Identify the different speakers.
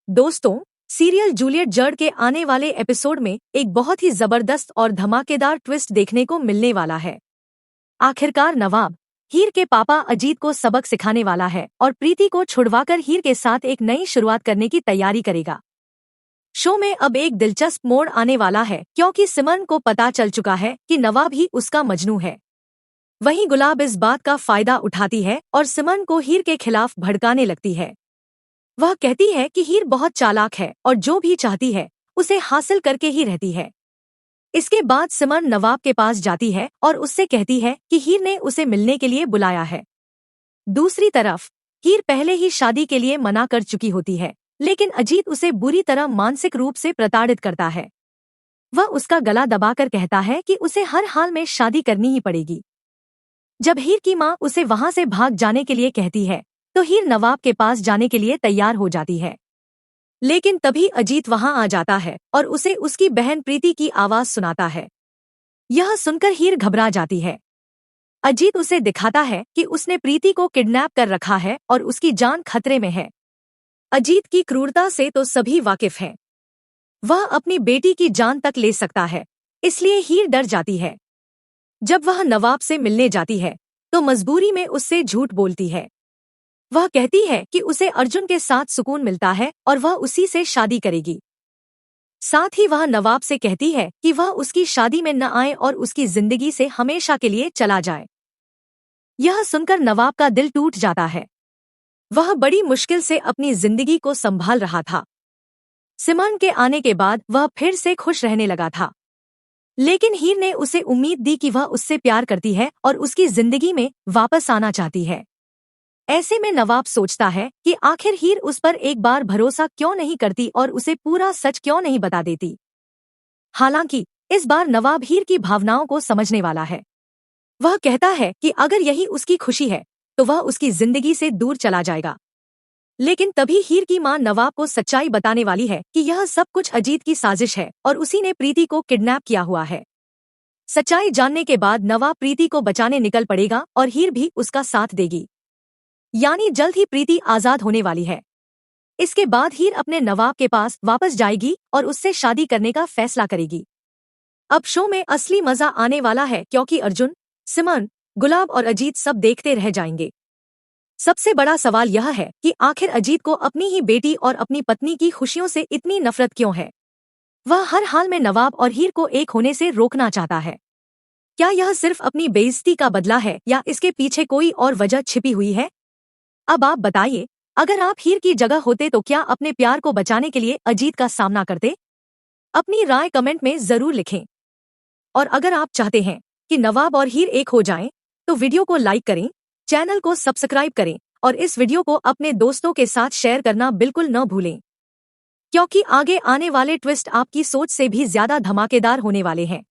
Speaker 1: दोस्तों, serial Juliet GERD के आने वाले एपिसोड में एक बहुत ही जबरदस्त और धमाकेदार ट्विस्ट देखने को मिलने वाला है। आखिरकार नवाब हीर के पापा अजीत को सबक सिखाने वाला है और प्रीति को छुड़वाकर हीर के साथ एक नई शुरुआत करने की तैयारी करेगा। शो में अब एक दिलचस्प मोड़ आने वाला है क्योंकि सिमरन को पता चल चुका है कि नवाब ही उसका मजनू है। वहीं गुलाब इस बात का फायदा उठाती है और सिमरन को हीर के खिलाफ भड़काने लगती है। वह कहती है कि हीर बहुत चालाक है और जो भी चाहती है उसे हासिल करके ही रहती है। इसके बाद सिमरन नवाब के पास जाती है और उससे कहती है कि हीर ने उसे मिलने के लिए बुलाया है। दूसरी तरफ हीर पहले ही शादी के लिए मना कर चुकी होती है, लेकिन अजीत उसे बुरी तरह मानसिक रूप से प्रताड़ित करता है। वह उसका गला दबाकर कहता है कि उसे हर हाल में शादी करनी ही पड़ेगी। जब हीर की माँ उसे वहां से भाग जाने के लिए कहती है तो हीर नवाब के पास जाने के लिए तैयार हो जाती है, लेकिन तभी अजीत वहां आ जाता है और उसे उसकी बहन प्रीति की आवाज सुनाता है। यह सुनकर हीर घबरा जाती है। अजीत उसे दिखाता है कि उसने प्रीति को किडनैप कर रखा है और उसकी जान खतरे में है। अजीत की क्रूरता से तो सभी वाकिफ हैं। वह अपनी बेटी की जान तक ले सकता है, इसलिए हीर डर जाती है। जब वह नवाब से मिलने जाती है तो मजबूरी में उससे झूठ बोलती है। वह कहती है कि उसे अर्जुन के साथ सुकून मिलता है और वह उसी से शादी करेगी। साथ ही वह नवाब से कहती है कि वह उसकी शादी में न आए और उसकी जिंदगी से हमेशा के लिए चला जाए। यह सुनकर नवाब का दिल टूट जाता है। वह बड़ी मुश्किल से अपनी जिंदगी को संभाल रहा था। सिमरन के आने के बाद वह फिर से खुश रहने लगा था, लेकिन हीर ने उसे उम्मीद दी कि वह उससे प्यार करती है और उसकी जिंदगी में वापस आना चाहती है। ऐसे में नवाब सोचता है कि आखिर हीर उस पर एक बार भरोसा क्यों नहीं करती और उसे पूरा सच क्यों नहीं बता देती। हालांकि इस बार नवाब हीर की भावनाओं को समझने वाला है। वह कहता है कि अगर यही उसकी खुशी है तो वह उसकी जिंदगी से दूर चला जाएगा। लेकिन तभी हीर की मां नवाब को सच्चाई बताने वाली है कि यह सब कुछ अजीत की साजिश है और उसी ने प्रीति को किडनैप किया हुआ है। सच्चाई जानने के बाद नवाब प्रीति को बचाने निकल पड़ेगा और हीर भी उसका साथ देगी, यानी जल्द ही प्रीति आजाद होने वाली है। इसके बाद हीर अपने नवाब के पास वापस जाएगी और उससे शादी करने का फैसला करेगी। अब शो में असली मजा आने वाला है क्योंकि अर्जुन, सिमरन, गुलाब और अजीत सब देखते रह जाएंगे। सबसे बड़ा सवाल यह है कि आखिर अजीत को अपनी ही बेटी और अपनी पत्नी की खुशियों से इतनी नफरत क्यों है। वह हर हाल में नवाब और हीर को एक होने से रोकना चाहता है। क्या यह सिर्फ अपनी बेइज्जती का बदला है या इसके पीछे कोई और वजह छिपी हुई है? अब आप बताइए, अगर आप हीर की जगह होते तो क्या अपने प्यार को बचाने के लिए अजीत का सामना करते? अपनी राय कमेंट में जरूर लिखें। और अगर आप चाहते हैं कि नवाब और हीर एक हो जाएं, तो वीडियो को लाइक करें, चैनल को सब्सक्राइब करें और इस वीडियो को अपने दोस्तों के साथ शेयर करना बिल्कुल न भूलें, क्योंकि आगे आने वाले ट्विस्ट आपकी सोच से भी ज्यादा धमाकेदार होने वाले हैं।